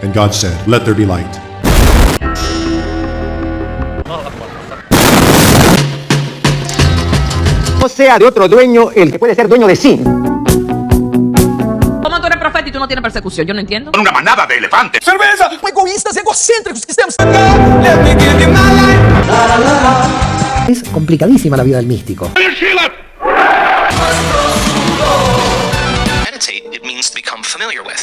And God said, "Let there be light." No sea de otro dueño el que puede ser dueño de sí. ¿Cómo tú eres profeta y tú no tienes persecución? Yo no entiendo. Una manada de elefantes. Cerveja! Egoístas, egocêntricos que estamos. Es complicadísima la vida del místico. Meditate, it means to become familiar with.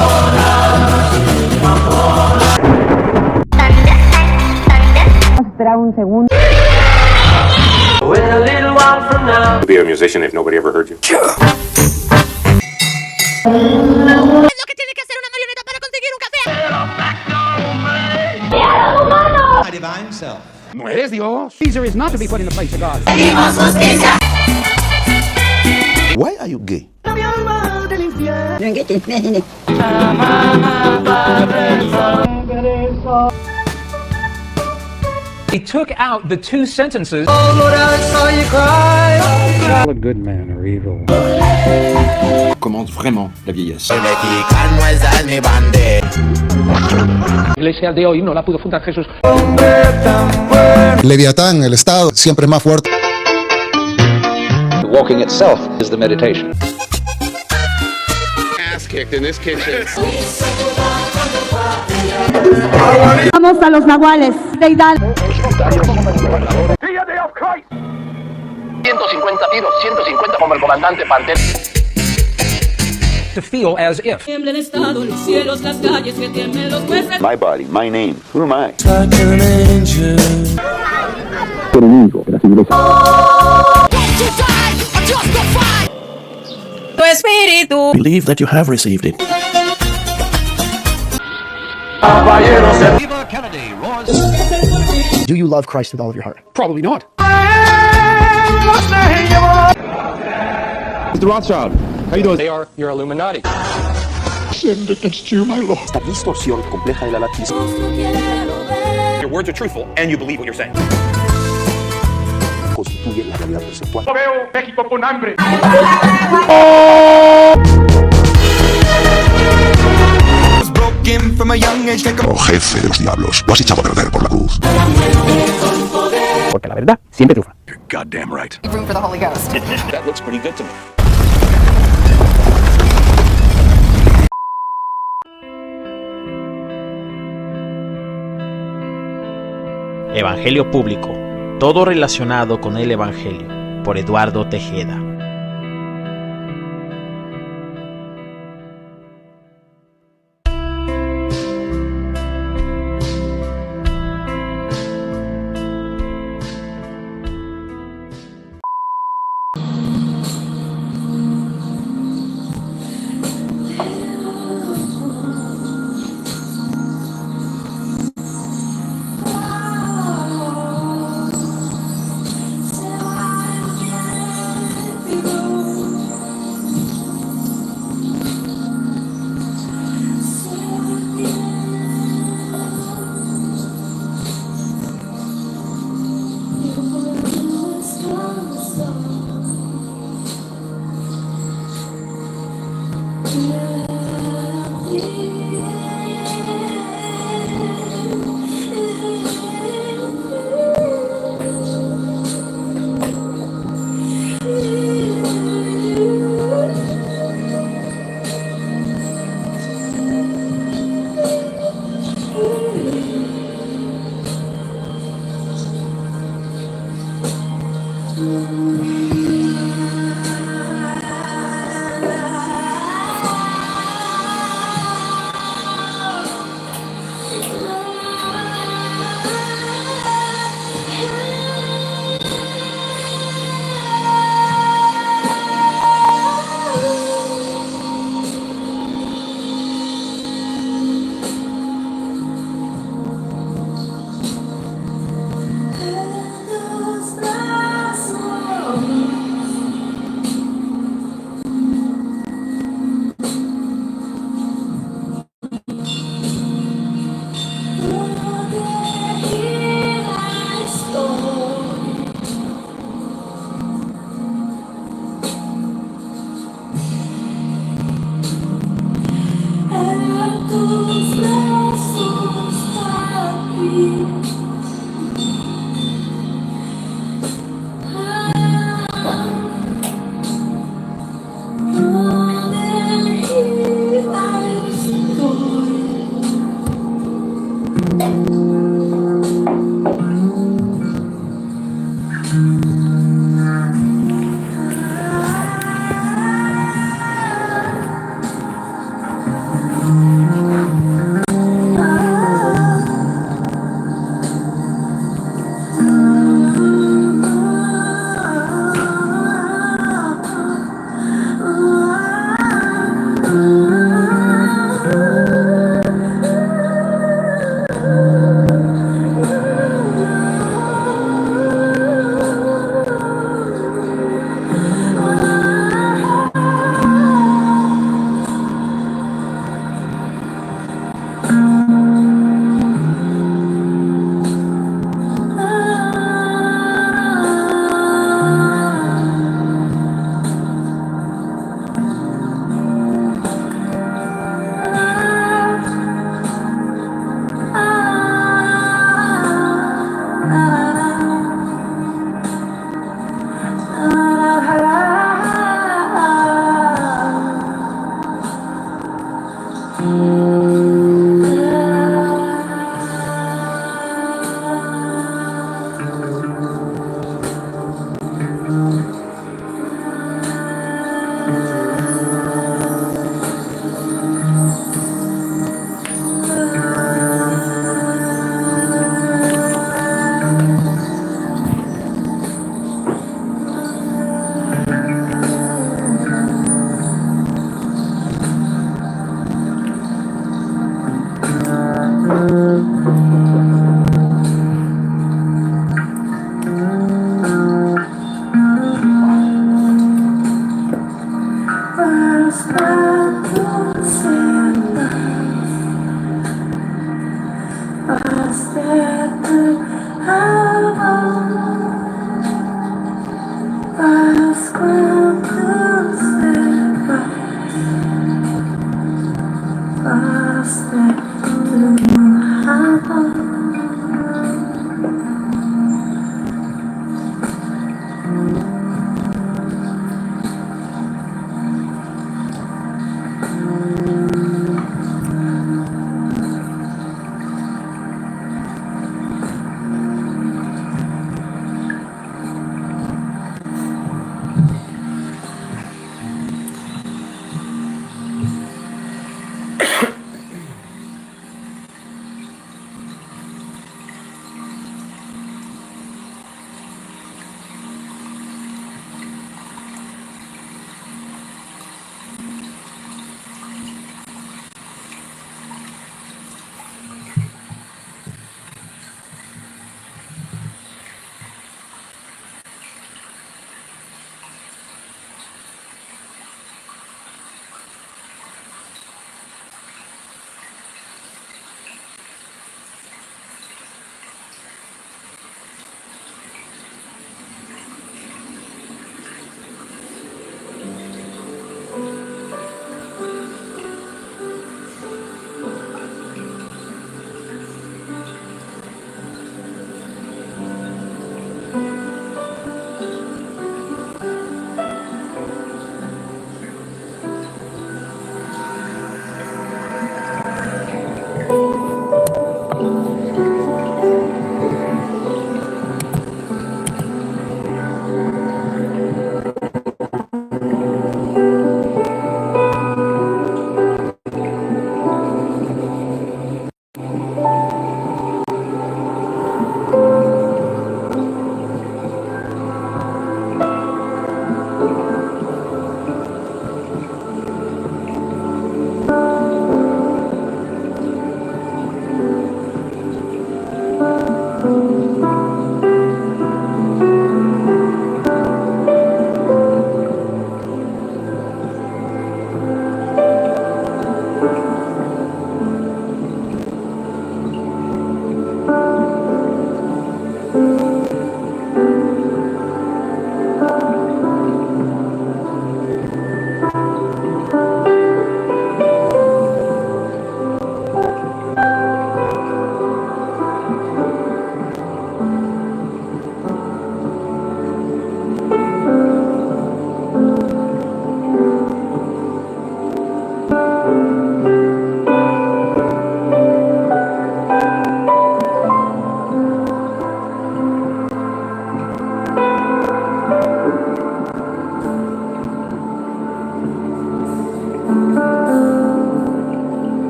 Espera un segundo. To be a musician if nobody ever heard you. ¿Qué es lo que tiene que hacer una marioneta para conseguir un café? My divine self. No eres Dios. Caesar is not to be put in the place of God. Why are you gay? He took out the two sentences. A good man or evil. Commence vraiment la vieillesse. La iglesia de hoy no la pudo fundar Jesús. Leviatán, el Estado, siempre es más fuerte. Walking itself is the meditation. Ass kicked in this kitchen. Vamos a los nahuales. Deidad. 150 tiros, 150 como el comandante Pantera. To feel as if. Tiembla el estado, los cielos, las calles, que tiemblen los jueces. My body, my name. Who am I? Tu espíritu. Believe that you have received it. Do you love Christ with all of your heart? Probably not. Mr. Rothschild, how you doing? They are your Illuminati. Esta distorsión compleja de la latis. Your words are truthful and you believe what you're saying. Constituye la realidad perceptual. Veo México con hambre. Oh jefe de los diablos, lo has echado a perder por la cruz. Porque la verdad siempre triunfa. You're goddamn right. Room for the Holy Ghost. That looks pretty good to me. Evangelio Público. Todo relacionado con el Evangelio. Por Eduardo Tejeda.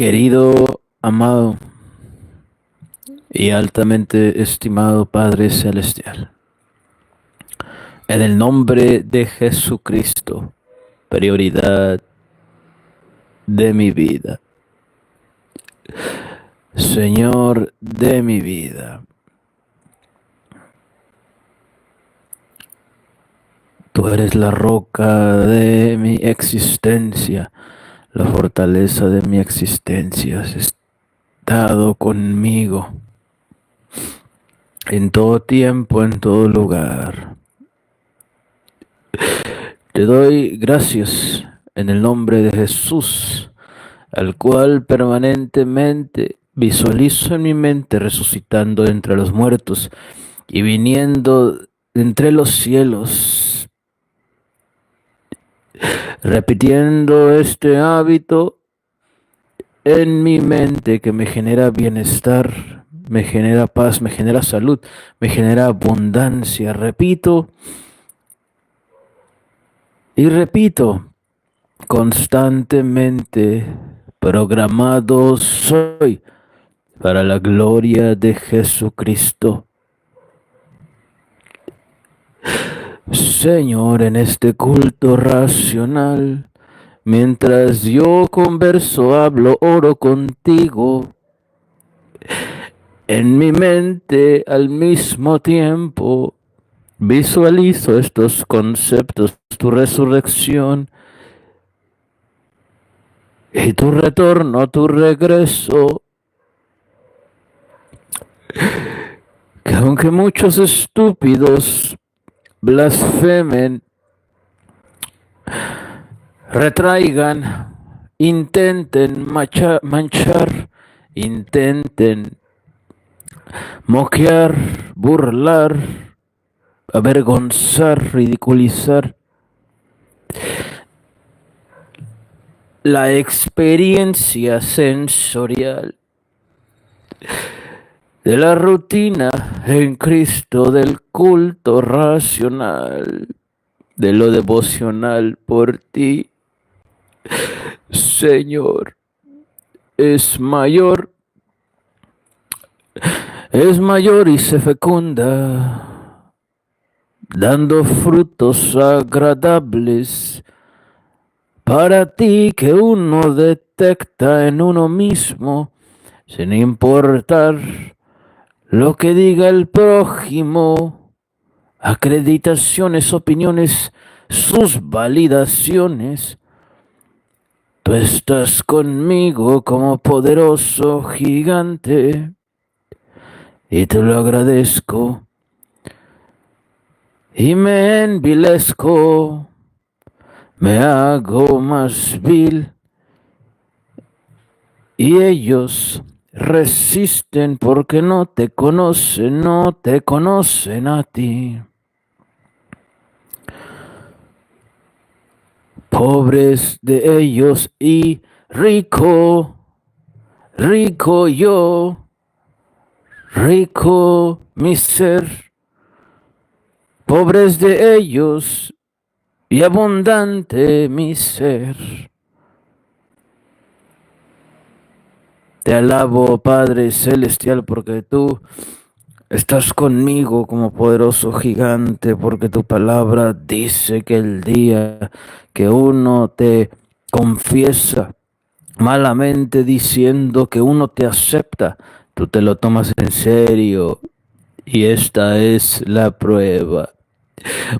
Querido, amado y altamente estimado Padre Celestial, en el nombre de Jesucristo, prioridad de mi vida, Señor de mi vida, tú eres la roca de mi existencia, la fortaleza de mi existencia. Has estado conmigo en todo tiempo, en todo lugar. Te doy gracias en el nombre de Jesús, al cual permanentemente visualizo en mi mente resucitando entre los muertos y viniendo entre los cielos, repitiendo este hábito en mi mente que me genera bienestar, me genera paz, me genera salud, me genera abundancia. Repito y repito constantemente: programado soy para la gloria de Jesucristo. Señor, en este culto racional, mientras yo converso, hablo, oro contigo, en mi mente al mismo tiempo visualizo estos conceptos: tu resurrección y tu retorno, tu regreso. Que aunque muchos estúpidos blasfemen, retraigan, intenten manchar, intenten moquear, burlar, avergonzar, ridiculizar la experiencia sensorial de la rutina en Cristo, del culto racional, de lo devocional por ti, Señor, es mayor y se fecunda, dando frutos agradables para ti, que uno detecta en uno mismo, sin importar lo que diga el prójimo, acreditaciones, opiniones, sus validaciones. Tú estás conmigo como poderoso gigante y te lo agradezco y me envilezco, me hago más vil y ellos resisten porque no te conocen a ti. Pobres de ellos y rico yo, rico mi ser. Pobres de ellos y abundante mi ser. Te alabo, Padre Celestial, porque tú estás conmigo como poderoso gigante, porque tu palabra dice que el día que uno te confiesa malamente diciendo que uno te acepta, tú te lo tomas en serio, y esta es la prueba.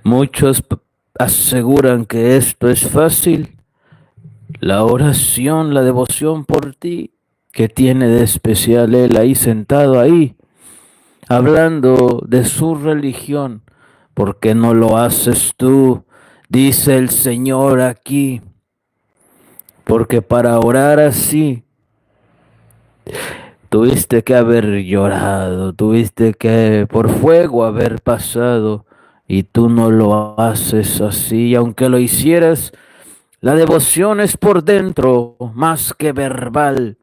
Muchos aseguran que esto es fácil. La oración, la devoción por ti, ¿qué tiene de especial él ahí sentado ahí, hablando de su religión? ¿Por qué no lo haces tú? Dice el Señor aquí. Porque para orar así, tuviste que haber llorado, tuviste que por fuego haber pasado, y tú no lo haces así. Y aunque lo hicieras, la devoción es por dentro, más que verbal.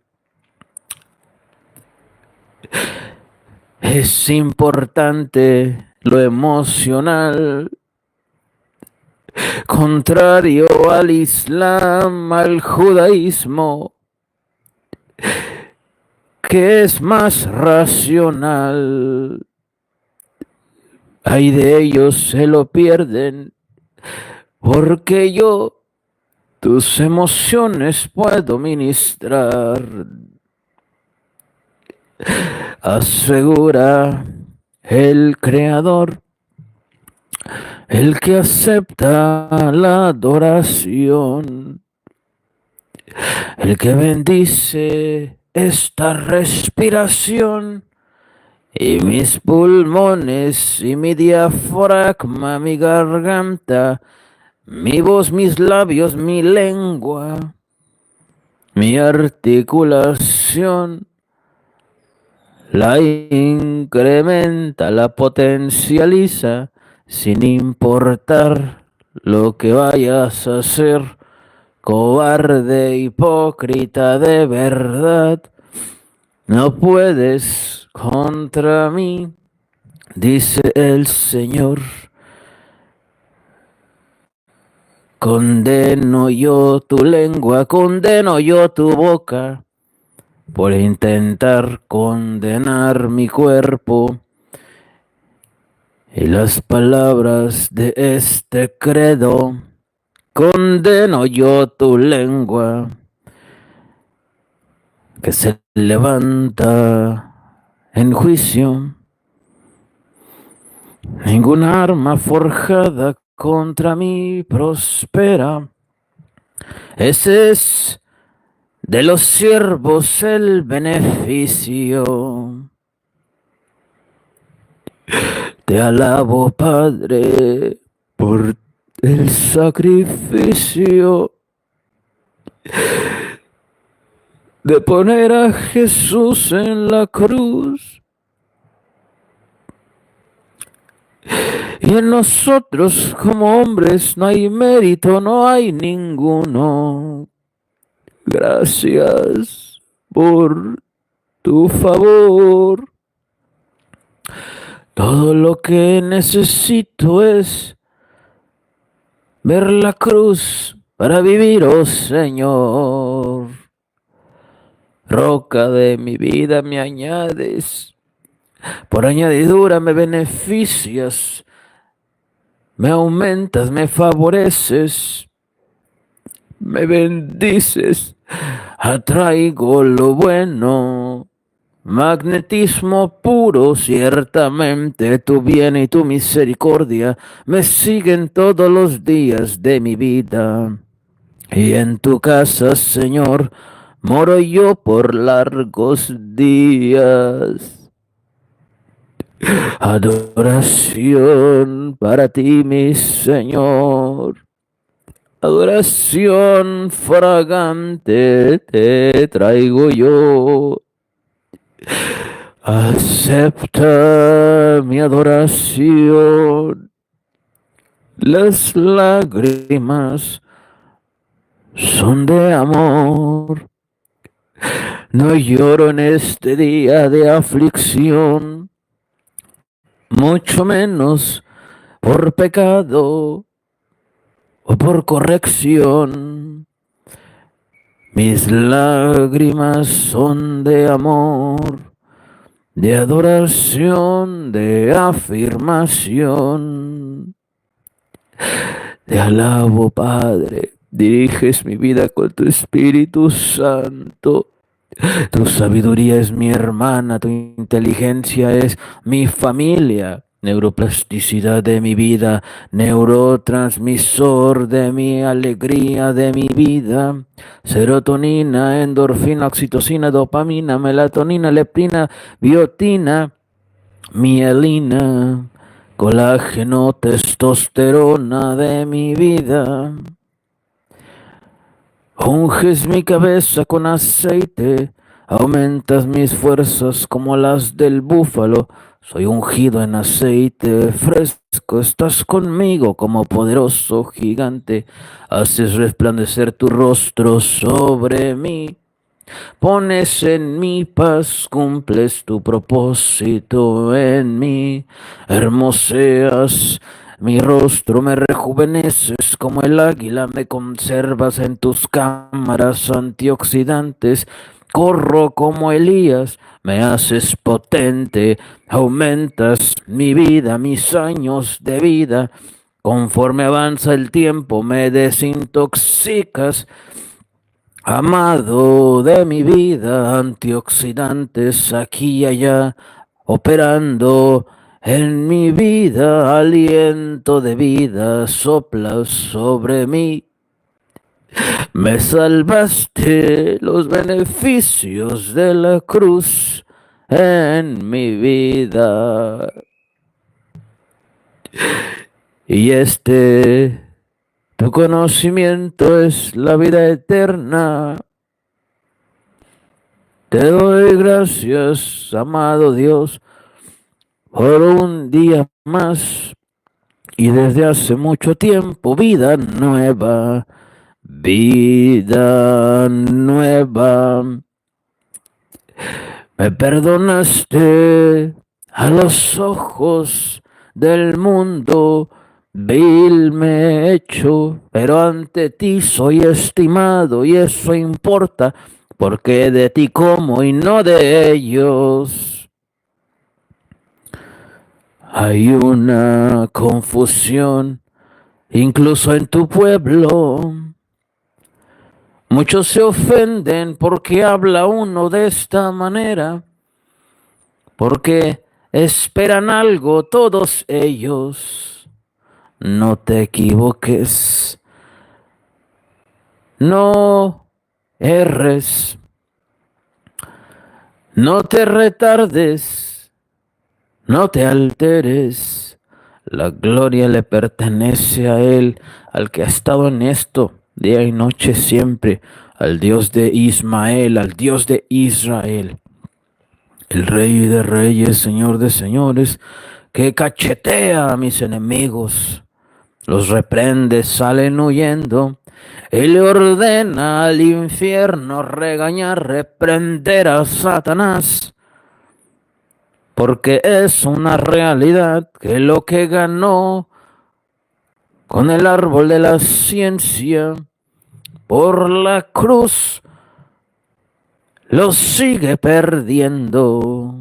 Es importante lo emocional, contrario al Islam, al judaísmo. ¿Qué es más racional? Ay de ellos se lo pierden, porque yo tus emociones puedo ministrar. Asegura el Creador, el que acepta la adoración, el que bendice esta respiración y mis pulmones y mi diafragma, mi garganta, mi voz, mis labios, mi lengua, mi articulación, la incrementa, la potencializa, sin importar lo que vayas a hacer, cobarde, hipócrita de verdad. No puedes contra mí, dice el Señor. Condeno yo tu lengua, condeno yo tu boca, por intentar condenar mi cuerpo. Y las palabras de este credo, condeno yo tu lengua, que se levanta en juicio. Ninguna arma forjada contra mí prospera. Ese es de los siervos el beneficio. Te alabo, Padre, por el sacrificio de poner a Jesús en la cruz. Y en nosotros como hombres no hay mérito, no hay ninguno. Gracias por tu favor. Todo lo que necesito es ver la cruz para vivir, oh Señor. Roca de mi vida me añades, por añadidura me beneficias, me aumentas, me favoreces, me bendices, atraigo lo bueno. Magnetismo puro, ciertamente tu bien y tu misericordia me siguen todos los días de mi vida. Y en tu casa, Señor, moro yo por largos días. Adoración para ti, mi Señor. Adoración fragante te traigo yo. Acepta mi adoración. Las lágrimas son de amor. No lloro en este día de aflicción, mucho menos por pecado o por corrección. Mis lágrimas son de amor, de adoración, de afirmación. Te alabo, Padre, diriges mi vida con tu Espíritu Santo. Tu sabiduría es mi hermana, tu inteligencia es mi familia. Neuroplasticidad de mi vida, neurotransmisor de mi alegría, de mi vida, serotonina, endorfina, oxitocina, dopamina, melatonina, leptina, biotina, mielina, colágeno, testosterona de mi vida. Unges mi cabeza con aceite, aumentas mis fuerzas como las del búfalo. Soy ungido en aceite fresco, estás conmigo como poderoso gigante. Haces resplandecer tu rostro sobre mí. Pones en mi paz, cumples tu propósito en mí. Hermoseas mi rostro, me rejuveneces como el águila, me conservas en tus cámaras antioxidantes. corro como Elías, me haces potente, aumentas mi vida, mis años de vida. Conforme avanza el tiempo me desintoxicas, amado de mi vida, antioxidantes aquí y allá, operando en mi vida, aliento de vida sopla sobre mí. Me salvaste los beneficios de la cruz en mi vida. Y tu conocimiento es la vida eterna. Te doy gracias, amado Dios, por un día más y desde hace mucho tiempo vida nueva, vida nueva. Me perdonaste a los ojos del mundo, vil me he hecho, pero ante ti soy estimado y eso importa, porque de ti como y no de ellos. Hay una confusión, incluso en tu pueblo. Muchos se ofenden porque habla uno de esta manera, porque esperan algo todos ellos. No te equivoques, no erres, no te retardes, no te alteres. La gloria le pertenece a Él, al que ha estado en esto día y noche siempre, al Dios de Ismael, al Dios de Israel, el Rey de reyes, Señor de señores, que cachetea a mis enemigos, los reprende, salen huyendo, y le ordena al infierno regañar, reprender a Satanás, porque es una realidad que lo que ganó con el árbol de la ciencia por la cruz lo sigue perdiendo.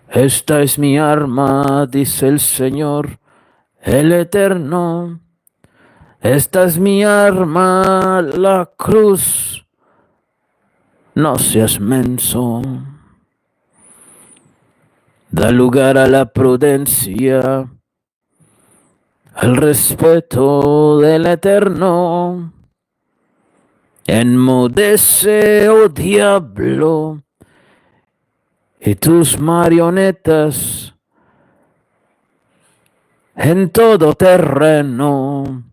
Esta es mi arma, dice el Señor, el Eterno. Esta es mi arma, la cruz. No seas menso. Da lugar a la prudencia, al respeto del Eterno. Enmudece, oh diablo, y tus marionetas en todo terreno.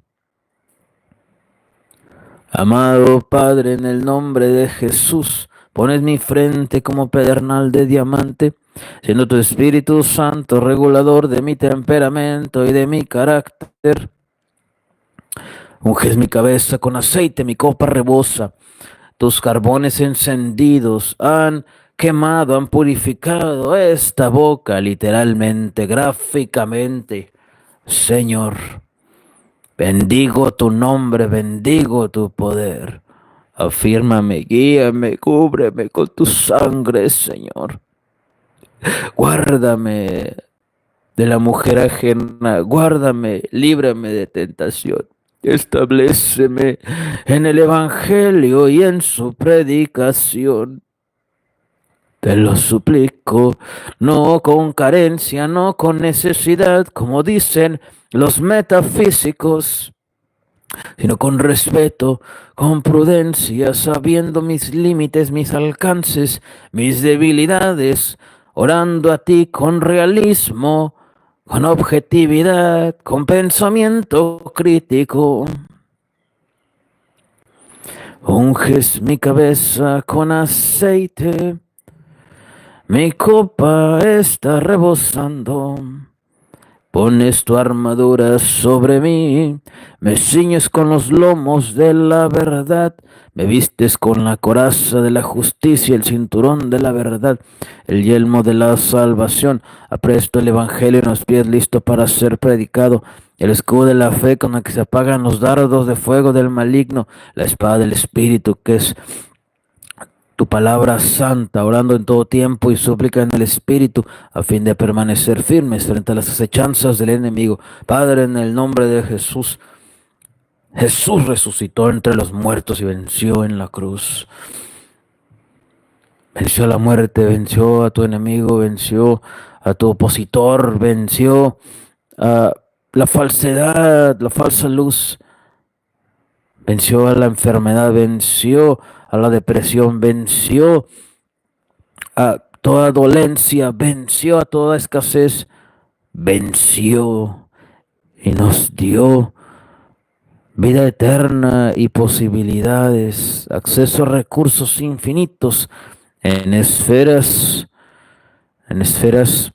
Amado Padre, en el nombre de Jesús, pones mi frente como pedernal de diamante, siendo tu Espíritu Santo regulador de mi temperamento y de mi carácter. Unges mi cabeza con aceite, mi copa rebosa. Tus carbones encendidos han quemado, han purificado esta boca, literalmente, gráficamente. Señor, bendigo tu nombre, bendigo tu poder. Afírmame, guíame, cúbreme con tu sangre, Señor. Guárdame de la mujer ajena, guárdame, líbrame de tentación. Establéceme en el Evangelio y en su predicación. Te lo suplico, no con carencia, no con necesidad, como dicen los metafísicos, sino con respeto, con prudencia, sabiendo mis límites, mis alcances, mis debilidades, orando a ti con realismo, con objetividad, con pensamiento crítico. Unges mi cabeza con aceite, mi copa está rebosando. Pones tu armadura sobre mí, me ciñes con los lomos de la verdad, me vistes con la coraza de la justicia, el cinturón de la verdad, el yelmo de la salvación, apresto el evangelio en los pies listo para ser predicado, el escudo de la fe con el que se apagan los dardos de fuego del maligno, la espada del espíritu que es tu palabra santa, orando en todo tiempo y súplica en el Espíritu, a fin de permanecer firmes frente a las acechanzas del enemigo. Padre, en el nombre de Jesús, Jesús resucitó entre los muertos y venció en la cruz. Venció a la muerte, venció a tu enemigo, venció a tu opositor, venció a la falsedad, la falsa luz, venció a la enfermedad, venció a la depresión, venció a toda dolencia, venció a toda escasez, venció y nos dio vida eterna y posibilidades, acceso a recursos infinitos en esferas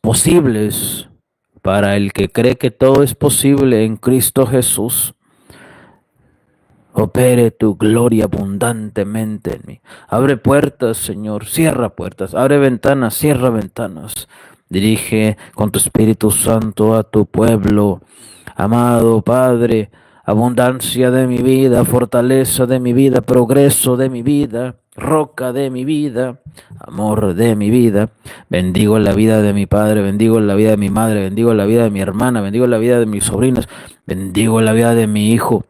posibles para el que cree que todo es posible en Cristo Jesús. Opere tu gloria abundantemente en mí. Abre puertas, Señor, cierra puertas. Abre ventanas, cierra ventanas. Dirige con tu Espíritu Santo a tu pueblo. Amado Padre, abundancia de mi vida, fortaleza de mi vida, progreso de mi vida, roca de mi vida, amor de mi vida. Bendigo la vida de mi padre, bendigo la vida de mi madre, bendigo la vida de mi hermana, bendigo la vida de mis sobrinas, bendigo la vida de mi hijo.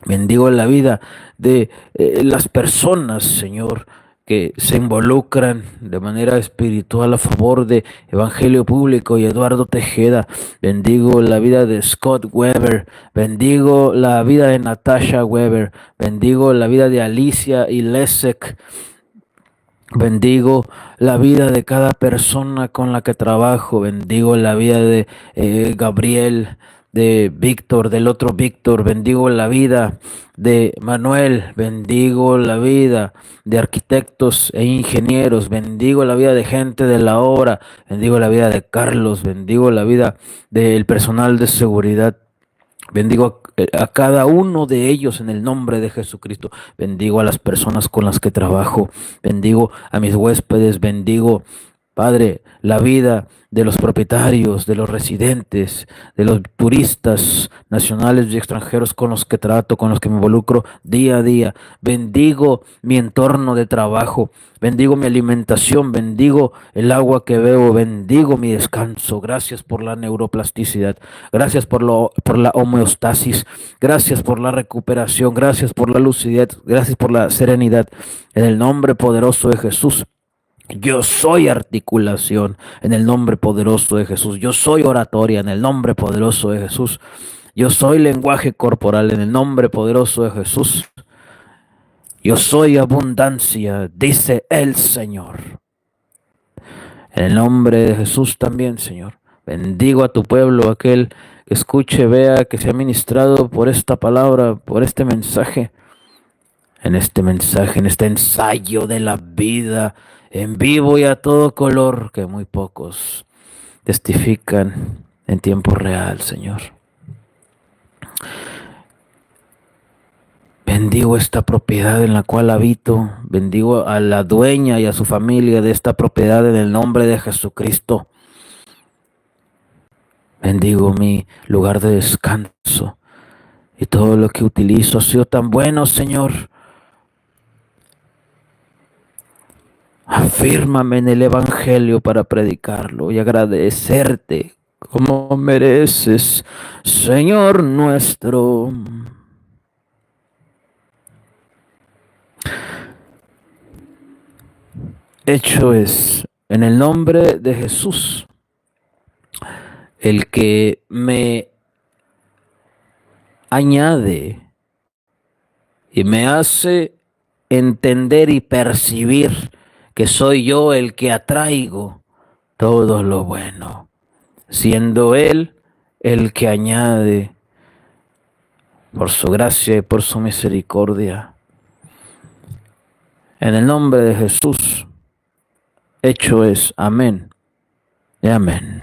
Bendigo la vida de las personas, Señor, que se involucran de manera espiritual a favor de Evangelio Público y Eduardo Tejeda. Bendigo la vida de Scott Weber. Bendigo la vida de Natasha Weber. Bendigo la vida de Alicia y Lesek. Bendigo la vida de cada persona con la que trabajo. Bendigo la vida de Gabriel, de Víctor, del otro Víctor. Bendigo la vida de Manuel, bendigo la vida de arquitectos e ingenieros, bendigo la vida de gente de la obra, bendigo la vida de Carlos, bendigo la vida del personal de seguridad. Bendigo a cada uno de ellos en el nombre de Jesucristo. Bendigo a las personas con las que trabajo. Bendigo a mis huéspedes. Bendigo, Padre, la vida de los propietarios, de los residentes, de los turistas nacionales y extranjeros con los que trato, con los que me involucro día a día. Bendigo mi entorno de trabajo, bendigo mi alimentación, bendigo el agua que bebo, bendigo mi descanso. Gracias por la neuroplasticidad, gracias por la homeostasis, gracias por la recuperación, gracias por la lucidez, gracias por la serenidad. En el nombre poderoso de Jesús. Yo soy articulación en el nombre poderoso de Jesús. Yo soy oratoria en el nombre poderoso de Jesús. Yo soy lenguaje corporal en el nombre poderoso de Jesús. Yo soy abundancia, dice el Señor. En el nombre de Jesús también, Señor. Bendigo a tu pueblo, aquel que escuche, vea, que sea ministrado por esta palabra, por este mensaje. En este ensayo de la vida en vivo y a todo color, que muy pocos testifican en tiempo real, Señor. Bendigo esta propiedad en la cual habito, bendigo a la dueña y a su familia de esta propiedad en el nombre de Jesucristo. Bendigo mi lugar de descanso y todo lo que utilizo ha sido tan bueno, Señor. Afírmame en el Evangelio para predicarlo y agradecerte como mereces, Señor nuestro. Hecho es, en el nombre de Jesús, el que me añade y me hace entender y percibir que soy yo el que atraigo todo lo bueno, siendo Él el que añade por su gracia y por su misericordia. En el nombre de Jesús, hecho es. Amén y amén.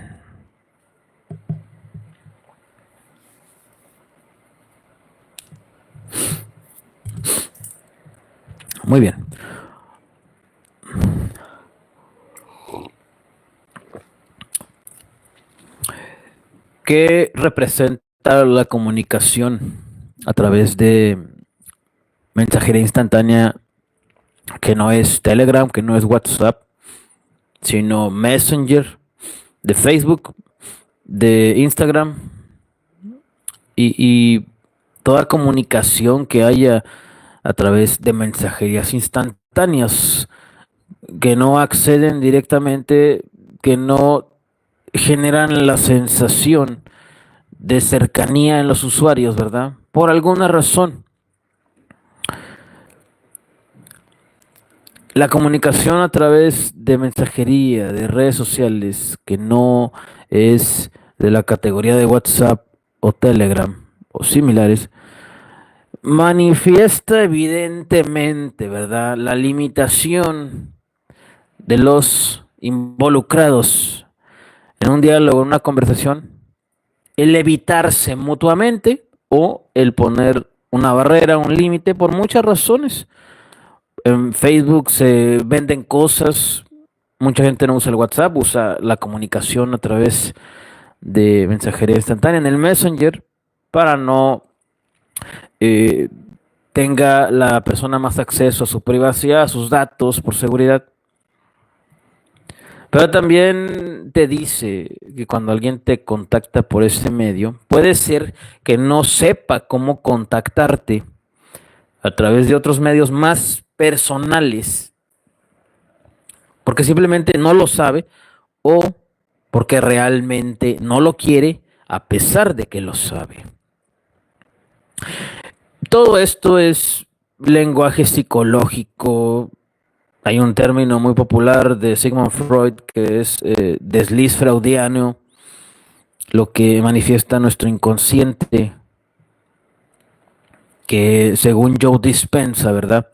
Muy bien. ¿Qué representa la comunicación a través de mensajería instantánea que no es Telegram, que no es WhatsApp, sino Messenger, de Facebook, de Instagram y toda comunicación que haya a través de mensajerías instantáneas que no acceden directamente, que no generan la sensación de cercanía en los usuarios, ¿verdad? Por alguna razón. La comunicación a través de mensajería, de redes sociales, que no es de la categoría de WhatsApp o Telegram o similares, manifiesta evidentemente, ¿verdad?, la limitación de los involucrados en un diálogo, en una conversación, el evitarse mutuamente o el poner una barrera, un límite, por muchas razones. En Facebook se venden cosas, mucha gente no usa el WhatsApp, usa la comunicación a través de mensajería instantánea en el Messenger para no tenga la persona más acceso a su privacidad, a sus datos por seguridad. Pero también te dice que cuando alguien te contacta por este medio, puede ser que no sepa cómo contactarte a través de otros medios más personales, porque simplemente no lo sabe o porque realmente no lo quiere a pesar de que lo sabe. Todo esto es lenguaje psicológico. Hay un término muy popular de Sigmund Freud que es desliz freudiano, lo que manifiesta nuestro inconsciente, que según Joe Dispenza, ¿verdad?,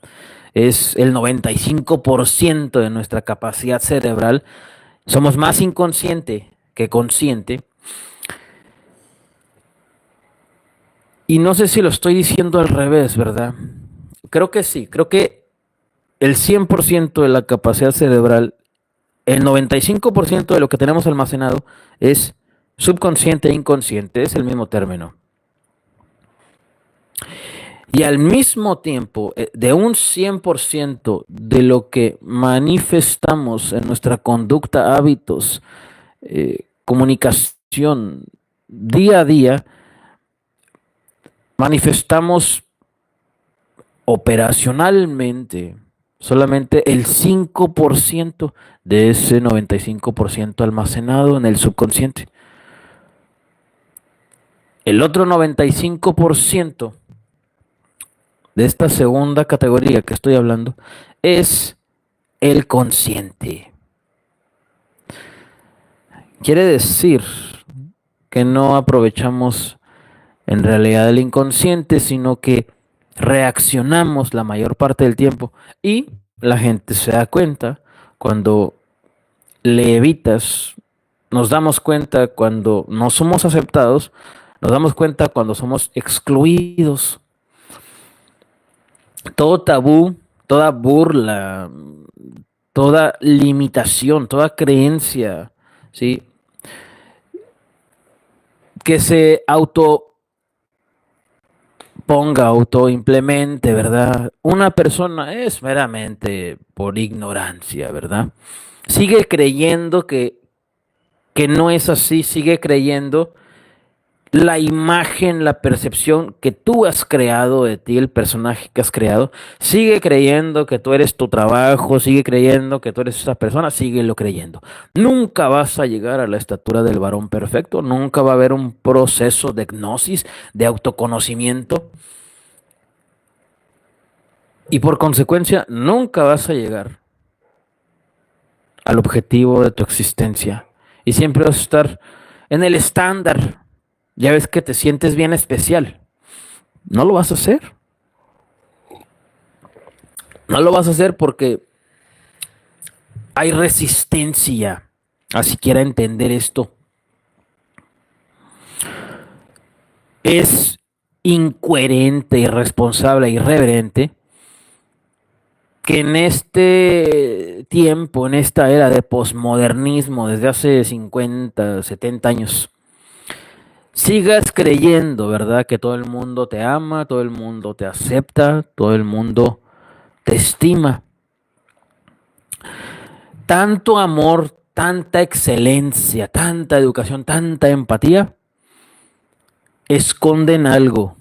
es el 95% de nuestra capacidad cerebral. Somos más inconsciente que consciente. Y no sé si lo estoy diciendo al revés, ¿verdad? Creo que sí, creo que el 100% de la capacidad cerebral, el 95% de lo que tenemos almacenado es subconsciente e inconsciente, es el mismo término. Y al mismo tiempo, de un 100% de lo que manifestamos en nuestra conducta, hábitos, comunicación, día a día, manifestamos operacionalmente solamente el 5% de ese 95% almacenado en el subconsciente. El otro 95% de esta segunda categoría que estoy hablando es el consciente. Quiere decir que no aprovechamos en realidad el inconsciente, sino que reaccionamos la mayor parte del tiempo y la gente se da cuenta cuando le evitas, nos damos cuenta cuando no somos aceptados, nos damos cuenta cuando somos excluidos. Todo tabú, toda burla, toda limitación, toda creencia, ¿sí?, que se autoimplemente, ¿verdad? Una persona es meramente por ignorancia, ¿verdad? Sigue creyendo que no es así, sigue creyendo la imagen, la percepción que tú has creado de ti, el personaje que has creado, sigue creyendo que tú eres tu trabajo, sigue creyendo que tú eres esa persona, síguelo creyendo. Nunca vas a llegar a la estatura del varón perfecto, nunca va a haber un proceso de gnosis, de autoconocimiento, y por consecuencia nunca vas a llegar al objetivo de tu existencia, y siempre vas a estar en el estándar. Ya ves que te sientes bien especial. No lo vas a hacer. No lo vas a hacer porque hay resistencia a siquiera entender esto. Es incoherente, irresponsable, irreverente que en este tiempo, en esta era de posmodernismo, desde hace 50, 70 años, sigas creyendo, ¿verdad?, que todo el mundo te ama, todo el mundo te acepta, todo el mundo te estima. Tanto amor, tanta excelencia, tanta educación, tanta empatía, esconden algo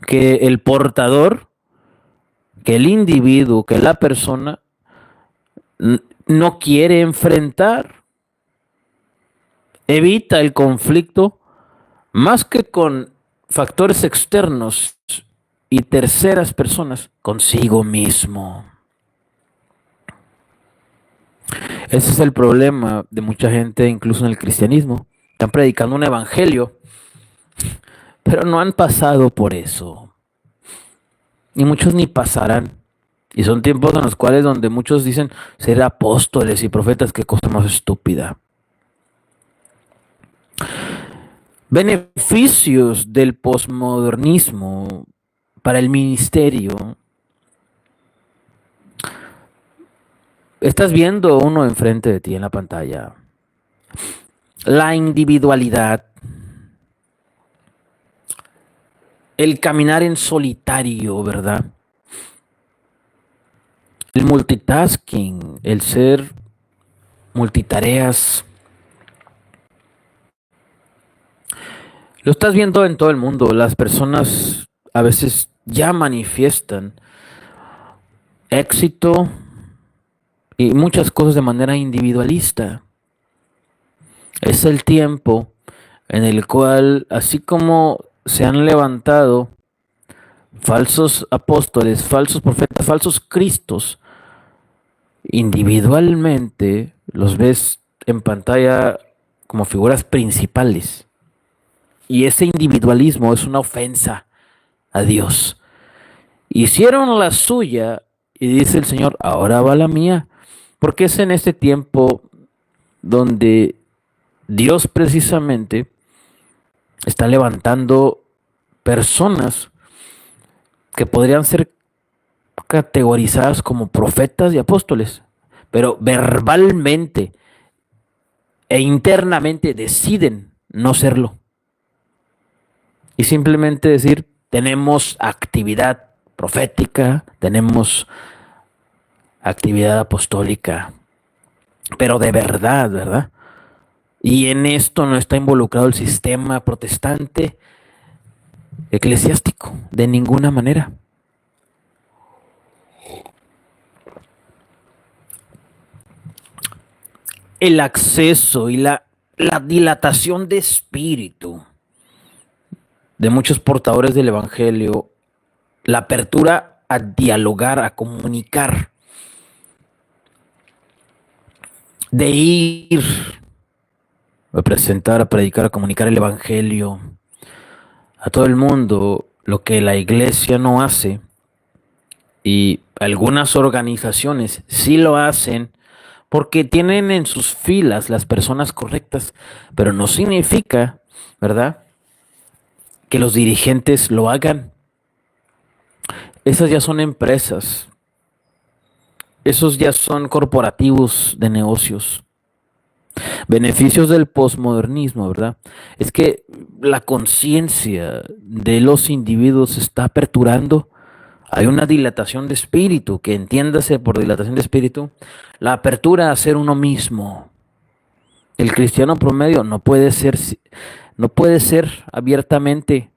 que el portador, que el individuo, que la persona no quiere enfrentar. Evita el conflicto más que con factores externos y terceras personas, consigo mismo. Ese es el problema de mucha gente, incluso en el cristianismo. Están predicando un evangelio, pero no han pasado por eso. Y muchos ni pasarán. Y son tiempos en los cuales donde muchos dicen ser apóstoles y profetas, qué cosa más estúpida. Beneficios del posmodernismo para el ministerio. Estás viendo uno enfrente de ti en la pantalla. La individualidad. El caminar en solitario, ¿verdad? El multitasking, el ser multitareas. Lo estás viendo en todo el mundo. Las personas a veces ya manifiestan éxito y muchas cosas de manera individualista. Es el tiempo en el cual, así como se han levantado falsos apóstoles, falsos profetas, falsos cristos, individualmente los ves en pantalla como figuras principales. Y ese individualismo es una ofensa a Dios. Hicieron la suya y dice el Señor, ahora va la mía. Porque es en este tiempo donde Dios precisamente está levantando personas que podrían ser categorizadas como profetas y apóstoles, pero verbalmente e internamente deciden no serlo. Y simplemente decir, tenemos actividad profética, tenemos actividad apostólica, pero de verdad, ¿verdad? Y en esto no está involucrado el sistema protestante eclesiástico, de ninguna manera. El acceso y la dilatación de espíritu de muchos portadores del evangelio, la apertura a dialogar, a comunicar, de ir a presentar, a predicar, a comunicar el evangelio a todo el mundo, lo que la iglesia no hace, y algunas organizaciones sí lo hacen porque tienen en sus filas las personas correctas, pero no significa, ¿verdad?, que los dirigentes lo hagan. Esas ya son empresas, esos ya son corporativos de negocios. Beneficios del posmodernismo, ¿verdad? Es que la conciencia de los individuos se está aperturando. Hay una dilatación de espíritu, que entiéndase por dilatación de espíritu, la apertura a ser uno mismo. El cristiano promedio no puede ser abiertamente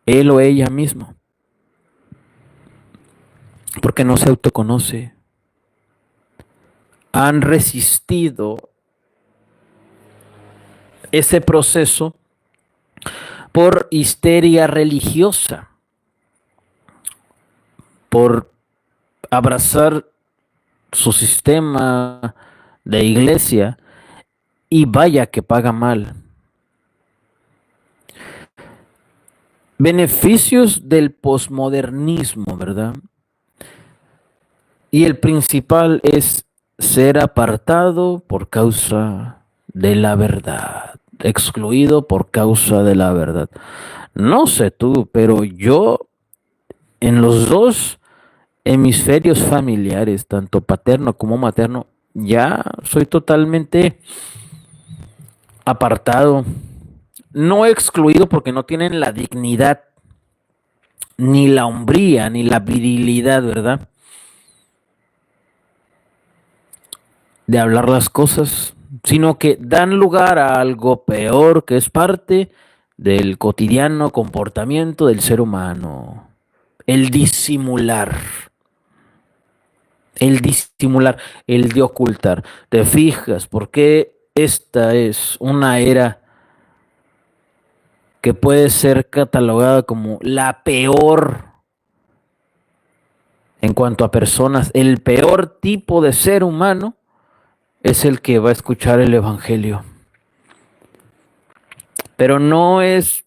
él o ella mismo, porque no se autoconoce. Han resistido ese proceso por histeria religiosa, por abrazar su sistema de iglesia, y vaya que paga mal. Beneficios del posmodernismo, ¿verdad? Y el principal es ser apartado por causa de la verdad, excluido por causa de la verdad. No sé tú, pero yo en los dos hemisferios familiares, tanto paterno como materno, ya soy totalmente apartado. No excluido porque no tienen la dignidad, ni la hombría, ni la virilidad, ¿verdad?, de hablar las cosas, sino que dan lugar a algo peor que es parte del cotidiano comportamiento del ser humano. El disimular. El disimular, el de ocultar. ¿Te fijas por qué esta es una era que puede ser catalogada como la peor en cuanto a personas? El peor tipo de ser humano es el que va a escuchar el evangelio. Pero no es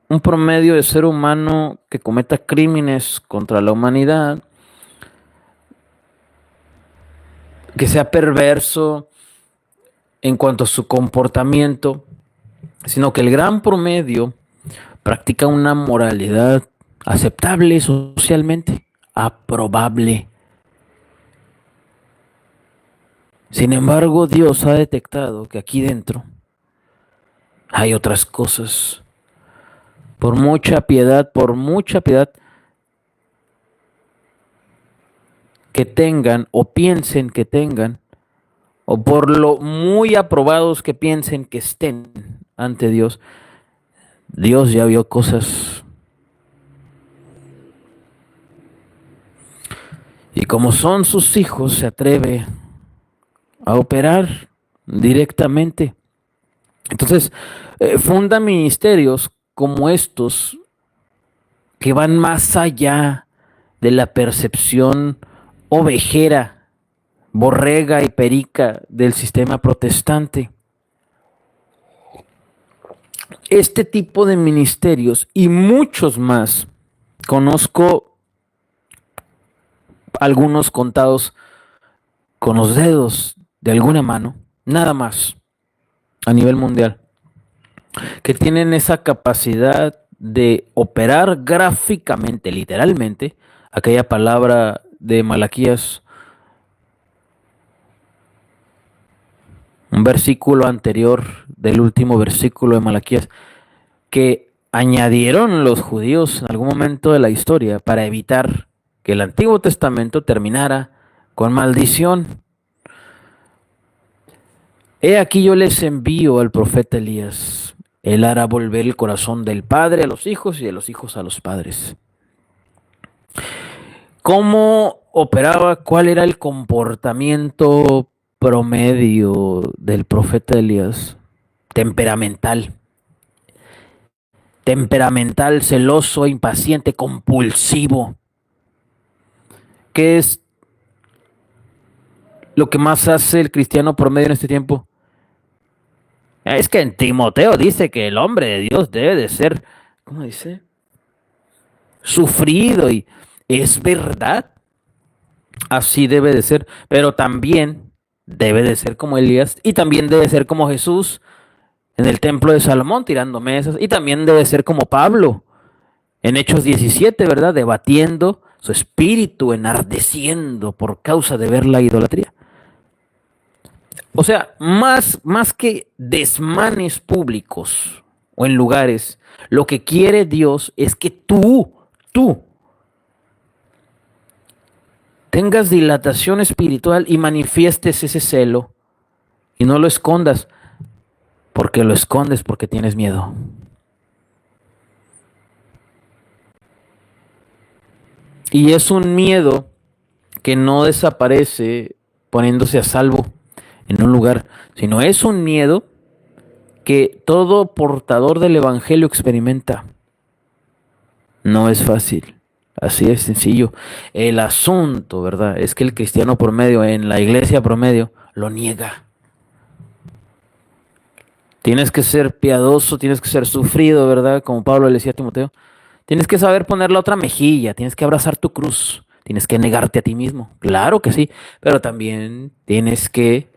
un promedio de ser humano que cometa crímenes contra la humanidad, que sea perverso en cuanto a su comportamiento, sino que el gran promedio practica una moralidad aceptable socialmente, aprobable. Sin embargo, Dios ha detectado que aquí dentro hay otras cosas. Por mucha piedad que tengan o piensen que tengan, o por lo muy aprobados que piensen que estén ante Dios, Dios ya vio cosas. Y como son sus hijos, se atreve a operar directamente. Entonces, funda ministerios como estos que van más allá de la percepción ovejera, borrega y perica del sistema protestante. Este tipo de ministerios y muchos más, conozco algunos contados con los dedos de alguna mano, nada más, a nivel mundial, que tienen esa capacidad de operar gráficamente, literalmente, aquella palabra de Malaquías, un versículo anterior del último versículo de Malaquías, que añadieron los judíos en algún momento de la historia para evitar que el Antiguo Testamento terminara con maldición. He aquí yo les envío al profeta Elías. Él hará volver el corazón del padre a los hijos y de los hijos a los padres. ¿Cómo operaba? ¿Cuál era el comportamiento promedio del profeta Elías? Temperamental, celoso, impaciente, compulsivo. ¿Qué es lo que más hace el cristiano promedio en este tiempo? Es que en Timoteo dice que el hombre de Dios debe de ser, ¿cómo dice? Sufrido, y es verdad. Así debe de ser, pero también debe de ser como Elías, y también debe ser como Jesús en el templo de Salomón tirando mesas, y también debe ser como Pablo en Hechos 17, ¿verdad? Debatiendo, su espíritu enardeciendo por causa de ver la idolatría. O sea, más que desmanes públicos o en lugares, lo que quiere Dios es que tú tengas dilatación espiritual y manifiestes ese celo y no lo escondas, porque lo escondes porque tienes miedo. Y es un miedo que no desaparece poniéndose a salvo en un lugar, sino es un miedo que todo portador del evangelio experimenta. No es fácil, así es sencillo. El asunto, ¿verdad?, es que el cristiano promedio en la iglesia promedio lo niega. Tienes que ser piadoso, tienes que ser sufrido, ¿verdad? Como Pablo le decía a Timoteo. Tienes que saber poner la otra mejilla, tienes que abrazar tu cruz, tienes que negarte a ti mismo. Claro que sí, pero también tienes que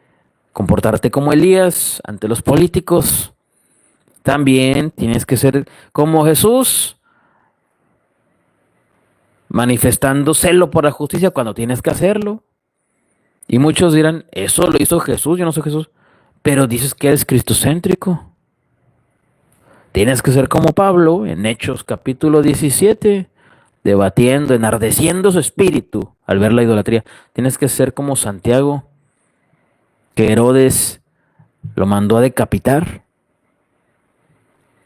comportarte como Elías ante los políticos. También tienes que ser como Jesús, manifestando celo por la justicia cuando tienes que hacerlo. Y muchos dirán, eso lo hizo Jesús, yo no soy Jesús. Pero dices que eres cristocéntrico. Tienes que ser como Pablo en Hechos capítulo 17, debatiendo, enardeciendo su espíritu al ver la idolatría. Tienes que ser como Santiago, que Herodes lo mandó a decapitar.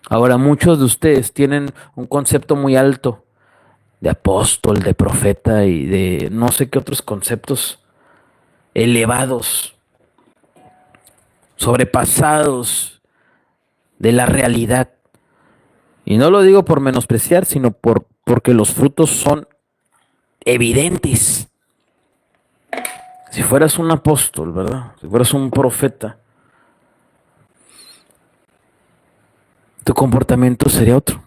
Ahora, muchos de ustedes tienen un concepto muy alto de apóstol, de profeta y de no sé qué otros conceptos elevados, sobrepasados de la realidad. Y no lo digo por menospreciar, sino porque los frutos son evidentes. Si fueras un apóstol, ¿verdad? Si fueras un profeta, tu comportamiento sería otro.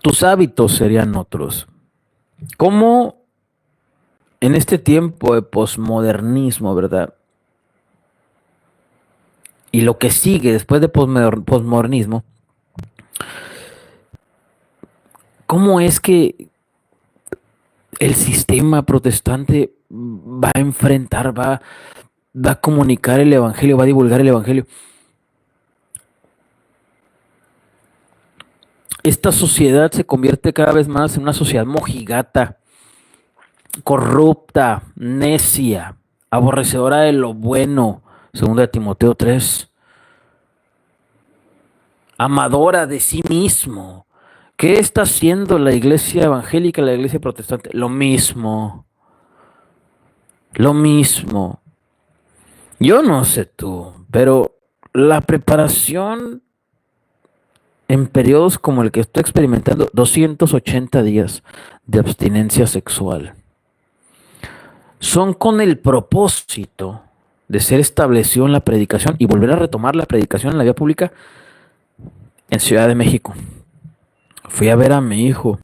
Tus hábitos serían otros. ¿Cómo en este tiempo de posmodernismo, verdad? Y lo que sigue después de posmodernismo, ¿cómo es que el sistema protestante va a enfrentar, va a comunicar el evangelio, va a divulgar el evangelio? Esta sociedad se convierte cada vez más en una sociedad mojigata, corrupta, necia, aborrecedora de lo bueno, segunda de Timoteo 3, amadora de sí mismo. ¿Qué está haciendo la iglesia evangélica y la iglesia protestante? Lo mismo. Lo mismo. Yo no sé tú, pero la preparación en periodos como el que estoy experimentando, 280 días de abstinencia sexual, son con el propósito de ser establecido en la predicación y volver a retomar la predicación en la vía pública en Ciudad de México. Fui a ver a mi hijo,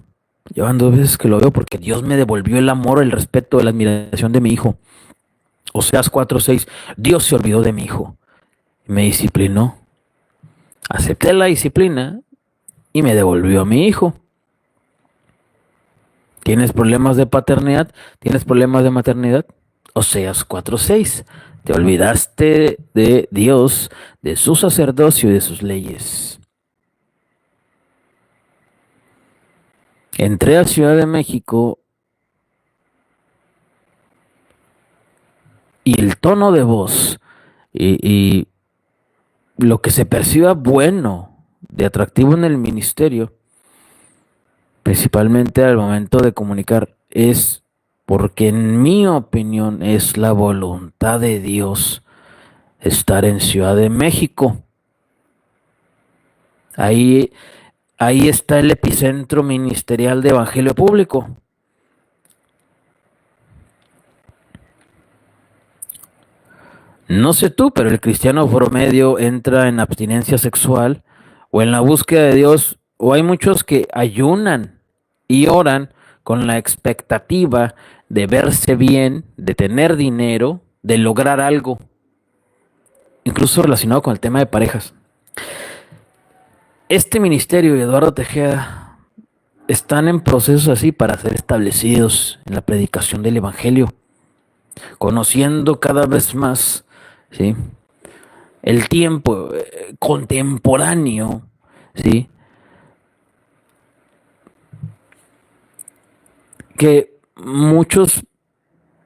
llevan 2 veces que lo veo porque Dios me devolvió el amor, el respeto, la admiración de mi hijo. Oseas 4:6, Dios se olvidó de mi hijo, me disciplinó. Acepté la disciplina y me devolvió a mi hijo. ¿Tienes problemas de paternidad? ¿Tienes problemas de maternidad? Oseas 4:6. Te olvidaste de Dios, de su sacerdocio y de sus leyes. Entré a Ciudad de México y el tono de voz y lo que se perciba bueno, de atractivo en el ministerio, principalmente al momento de comunicar, es porque en mi opinión es la voluntad de Dios estar en Ciudad de México. Ahí está el epicentro ministerial de evangelio público. No sé tú, pero el cristiano promedio entra en abstinencia sexual o en la búsqueda de Dios, o hay muchos que ayunan y oran con la expectativa de verse bien, de tener dinero, de lograr algo, incluso relacionado con el tema de parejas. Este ministerio y Eduardo Tejeda están en procesos así para ser establecidos en la predicación del evangelio, conociendo cada vez más, ¿sí?, el tiempo contemporáneo, ¿sí?, que muchos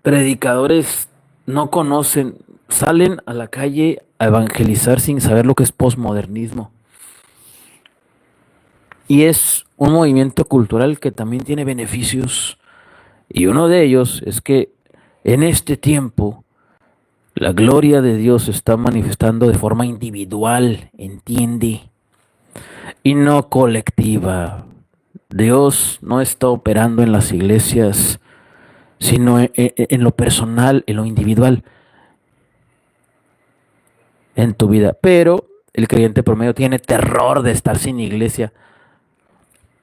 predicadores no conocen, salen a la calle a evangelizar sin saber lo que es posmodernismo. Y es un movimiento cultural que también tiene beneficios, y uno de ellos es que en este tiempo la gloria de Dios se está manifestando de forma individual, entiende, y no colectiva. Dios no está operando en las iglesias, sino en lo personal, en lo individual, en tu vida. Pero el creyente promedio tiene terror de estar sin iglesia,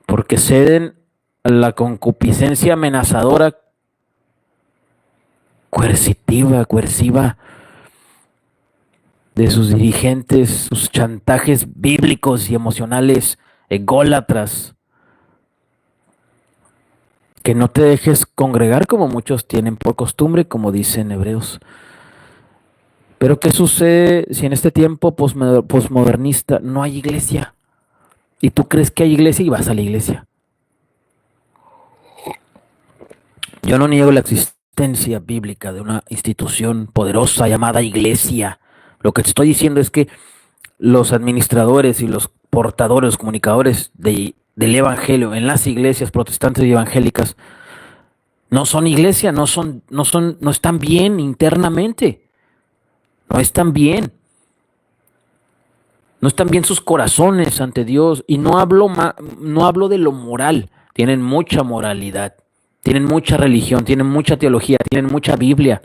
porque ceden a la concupiscencia amenazadora, coerciva de sus dirigentes, sus chantajes bíblicos y emocionales, ególatras. Que no te dejes congregar como muchos tienen por costumbre, como dicen Hebreos. Pero ¿qué sucede si en este tiempo posmodernista no hay iglesia? Y tú crees que hay iglesia y vas a la iglesia. Yo no niego la existencia bíblica de una institución poderosa llamada iglesia. Lo que te estoy diciendo es que los administradores y los portadores, los comunicadores del evangelio en las iglesias protestantes y evangélicas no son iglesia, no están bien internamente, no están bien sus corazones ante Dios. Y no hablo de lo moral. Tienen mucha moralidad, tienen mucha religión, tienen mucha teología, tienen mucha Biblia.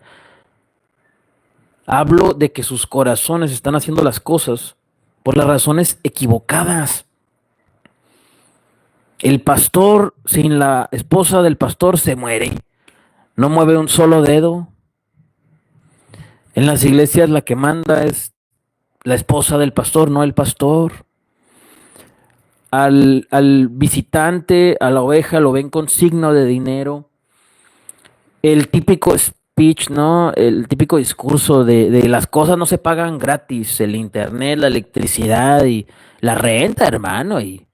Hablo de que sus corazones están haciendo las cosas por las razones equivocadas. El pastor sin la esposa del pastor se muere. No mueve un solo dedo. En las iglesias la que manda es la esposa del pastor, no el pastor. Al visitante, a la oveja, lo ven con signo de dinero. El típico speech, ¿no? El típico discurso de las cosas no se pagan gratis. El internet, la electricidad y la renta, hermano. Y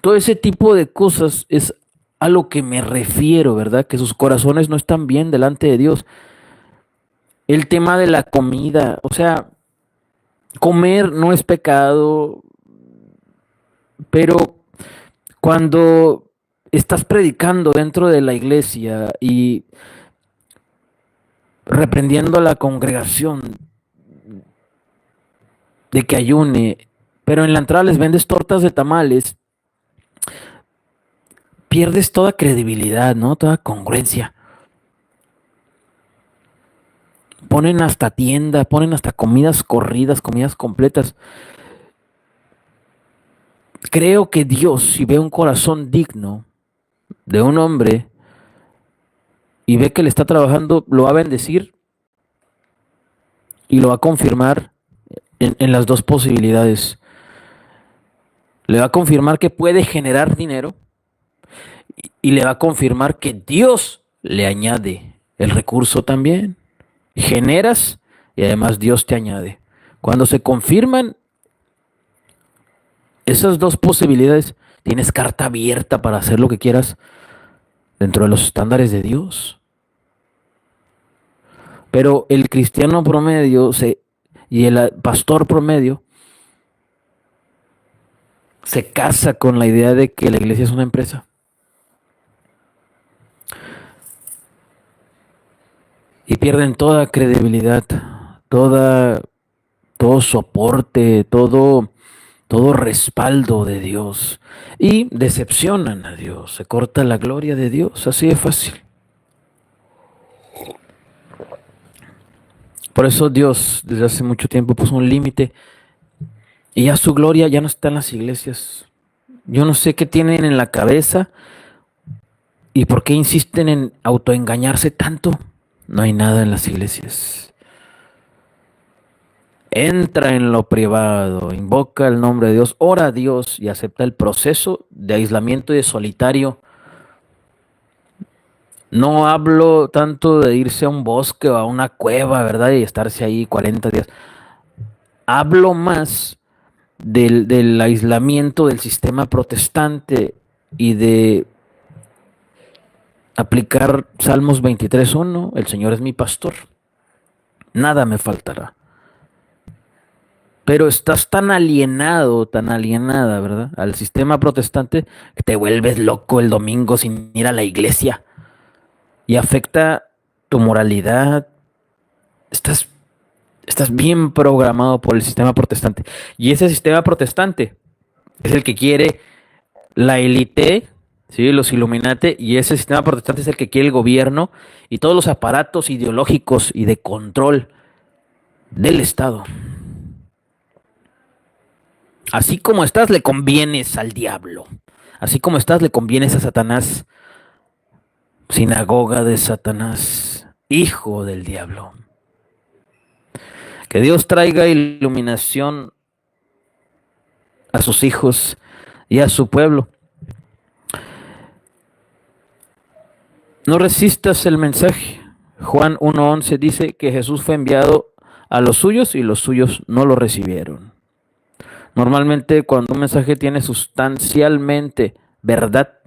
todo ese tipo de cosas es a lo que me refiero, ¿verdad? Que sus corazones no están bien delante de Dios. El tema de la comida, o sea, comer no es pecado, pero cuando estás predicando dentro de la iglesia y reprendiendo a la congregación de que ayune, pero en la entrada les vendes tortas de tamales, pierdes toda credibilidad, ¿no? Toda congruencia. Ponen hasta tienda, ponen hasta comidas corridas, comidas completas. Creo que Dios, si ve un corazón digno de un hombre y ve que le está trabajando, lo va a bendecir y lo va a confirmar en las dos posibilidades. Le va a confirmar que puede generar dinero y le va a confirmar que Dios le añade el recurso también. Generas y además Dios te añade. Cuando se confirman esas dos posibilidades, tienes carta abierta para hacer lo que quieras dentro de los estándares de Dios. Pero el cristiano promedio y el pastor promedio se casa con la idea de que la iglesia es una empresa. Y pierden toda credibilidad, todo soporte, todo respaldo de Dios. Y decepcionan a Dios, se corta la gloria de Dios, así de fácil. Por eso Dios desde hace mucho tiempo puso un límite y ya su gloria ya no está en las iglesias. Yo no sé qué tienen en la cabeza y por qué insisten en autoengañarse tanto. No hay nada en las iglesias. Entra en lo privado, invoca el nombre de Dios, ora a Dios y acepta el proceso de aislamiento y de solitario. No hablo tanto de irse a un bosque o a una cueva, ¿verdad? Y estarse ahí 40 días. Hablo más del aislamiento del sistema protestante y de aplicar Salmos 23:1, el Señor es mi pastor, nada me faltará. Pero estás tan alienado, tan alienada, ¿verdad? Al sistema protestante que te vuelves loco el domingo sin ir a la iglesia y afecta tu moralidad. Estás bien programado por el sistema protestante. Y ese sistema protestante es el que quiere la élite, ¿sí? Los Illuminati, y ese sistema protestante es el que quiere el gobierno y todos los aparatos ideológicos y de control del Estado. Así como estás, le convienes al diablo. Así como estás, le convienes a Satanás. Sinagoga de Satanás, hijo del diablo. Que Dios traiga iluminación a sus hijos y a su pueblo. No resistas el mensaje. Juan 1:11 dice que Jesús fue enviado a los suyos y los suyos no lo recibieron. Normalmente cuando un mensaje tiene sustancialmente verdad,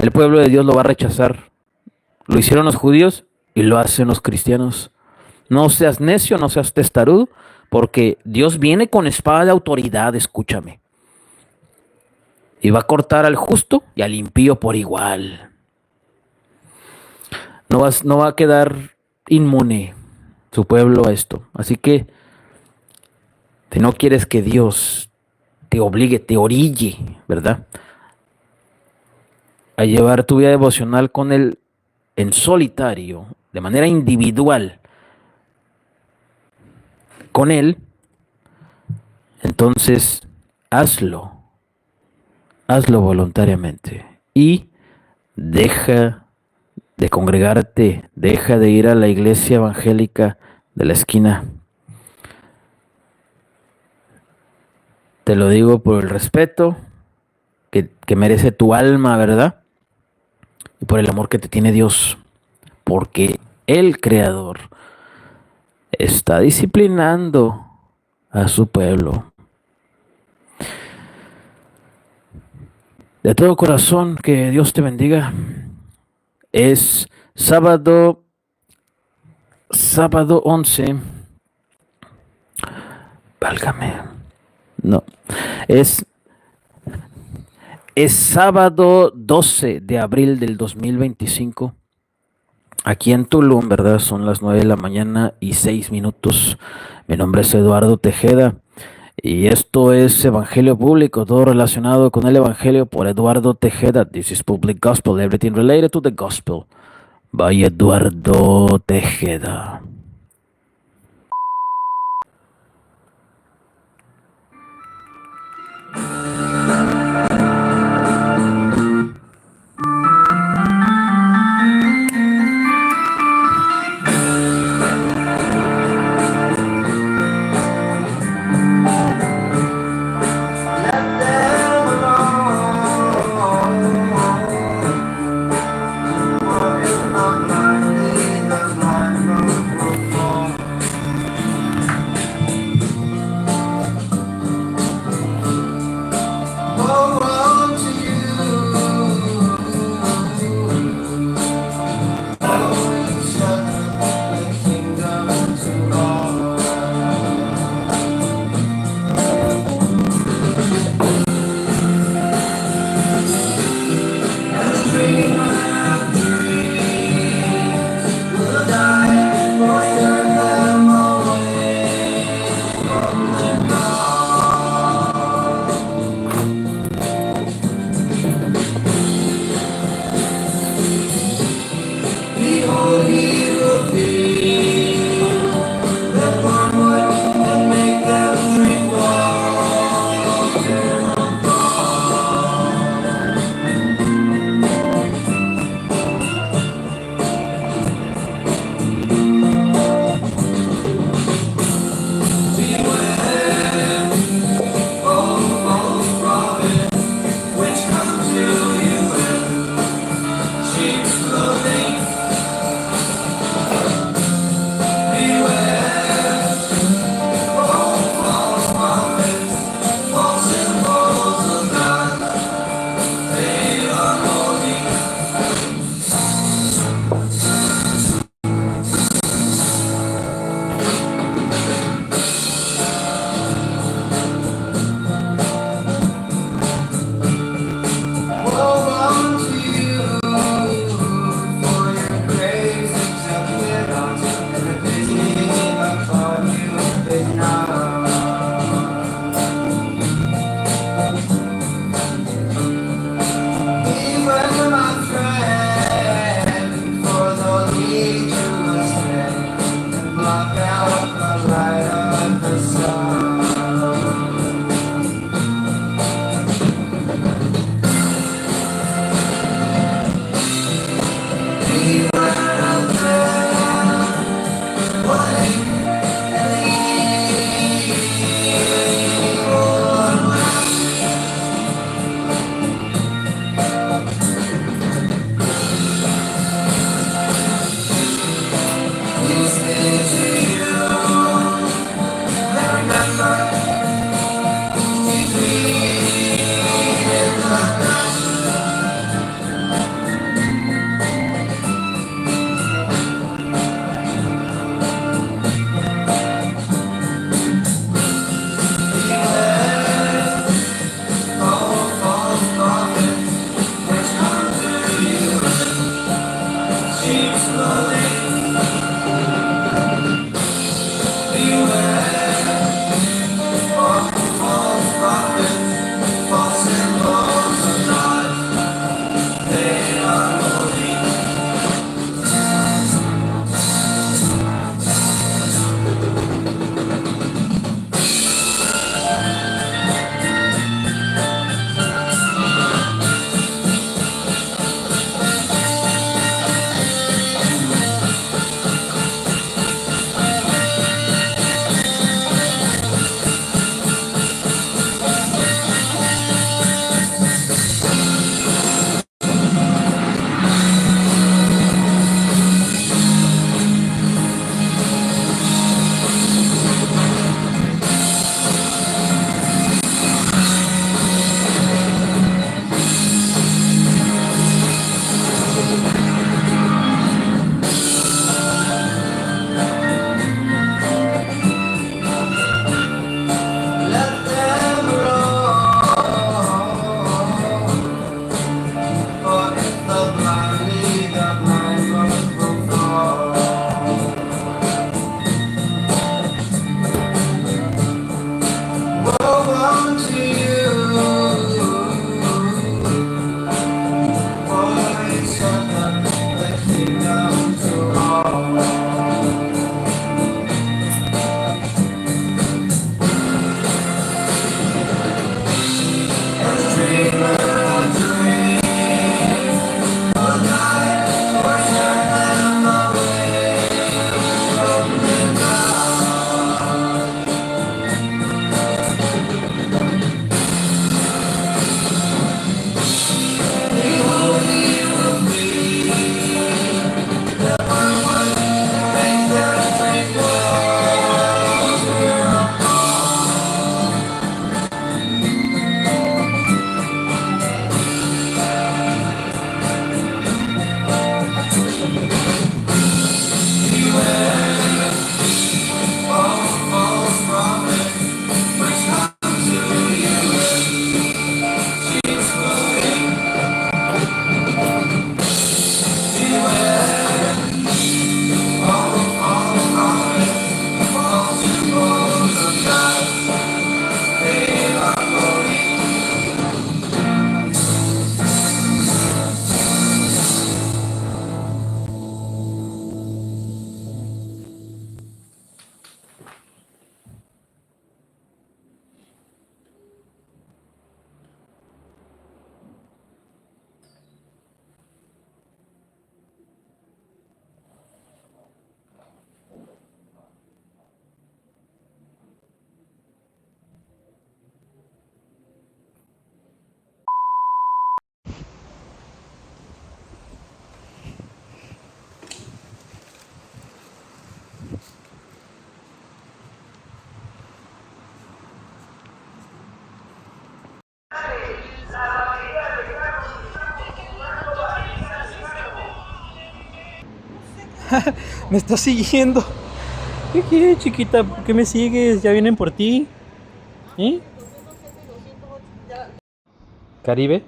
El pueblo de Dios lo va a rechazar. Lo hicieron los judíos y lo hacen los cristianos. No seas necio, no seas testarudo, porque Dios viene con espada de autoridad, escúchame. Y va a cortar al justo y al impío por igual. No va a quedar inmune su pueblo a esto. Así que, si no quieres que Dios te obligue, te orille, ¿verdad?, a llevar tu vida devocional con Él en solitario, de manera individual, con Él, entonces hazlo voluntariamente y deja de congregarte, deja de ir a la iglesia evangélica de la esquina. Te lo digo por el respeto que merece tu alma, ¿verdad? Y por el amor que te tiene Dios, porque el Creador está disciplinando a su pueblo. De todo corazón, que Dios te bendiga. Es sábado 11. Válgame. No. Es sábado 12 de abril del 2025. Aquí en Tulum, ¿verdad? Son las 9 de la mañana y 6 minutos. Mi nombre es Eduardo Tejeda. Y esto es Evangelio Público, todo relacionado con el Evangelio por Eduardo Tejeda. This is Public Gospel, everything related to the Gospel by Eduardo Tejeda. Me estás siguiendo. ¿Qué quieres, chiquita? ¿Por qué me sigues? Ya vienen por ti. ¿Eh? Caribe.